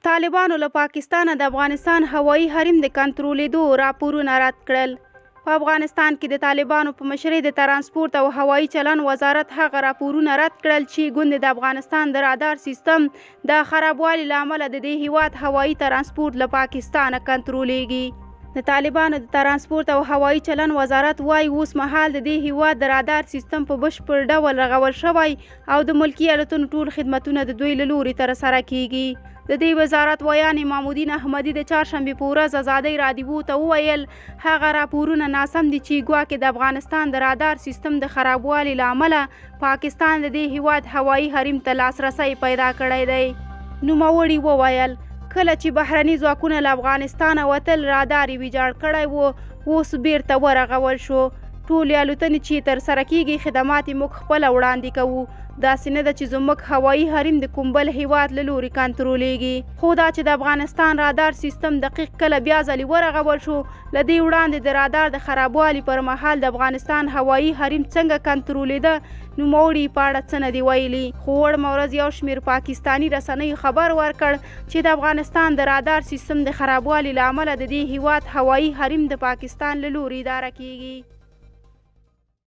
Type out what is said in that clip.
طالبانو له پاکستانه د افغانستان هوایي حریم د کنټرولېدو راپورونه رد کړل. په افغانستان کې د طالبانو په مشرۍ د ترانسپورت او هوایي چلن وزارت هغه راپورونه رد کړل چې ګوند د افغانستان د رادار سیستم د خرابوالي له امله د دې هیواد هوایي ترانسپورت له پاکستانه کنټرولېږي. د طالبانو د ترانسپورت او هوایي چلن وزارت وايي اوس مهال د دې هیواد د رادار سیستم په بشپړ ډول رغول شوی او د ملکي ایالتونو ټول خدمتونه د دوی له لوري ترسره کیږي. د دې وزارت ویان امام الدین احمدي د چهارشنبې په ورځ ازادۍ راډیو ته وویل هغه راپورونه ناسم دي چې ګواکې د افغانستان د رادار سیستم د خرابوالي له امله پاکستان د دې هیواد هوایي حریم ته لاسرسی پیدا کړی دی. نوموړي وویل کله چې بهرني ځواکونه له افغانستانه وتل رادار یې ویجاړ کړی و، اوس بیرته ورغول شو. ټولې الوتنې چې ترسره کیږي خدمات یې موږ خپله وړاندې کوو. داسې نه ده چې زموږ هوایي حریم د کوم بل هیواد له لوري کنټرولېږي. خو دا چې د افغانستان رادار سیستم دقیق کله بیا ځلې ورغول شو، له دې وړاندې د رادار د خرابوالي پر مهال د افغانستان هوایي حریم څنګه کنټرولېده نوموړي په اړه څه نه دي ویلي. خو وړمه ورځ یو شمېر پاکستاني رسنیو خبر ورکړ چې د افغانستان د رادار سیستم د خرابوالي له امله د دې هیواد هوایي حریم د پاکستان له لوري اداره کیږي.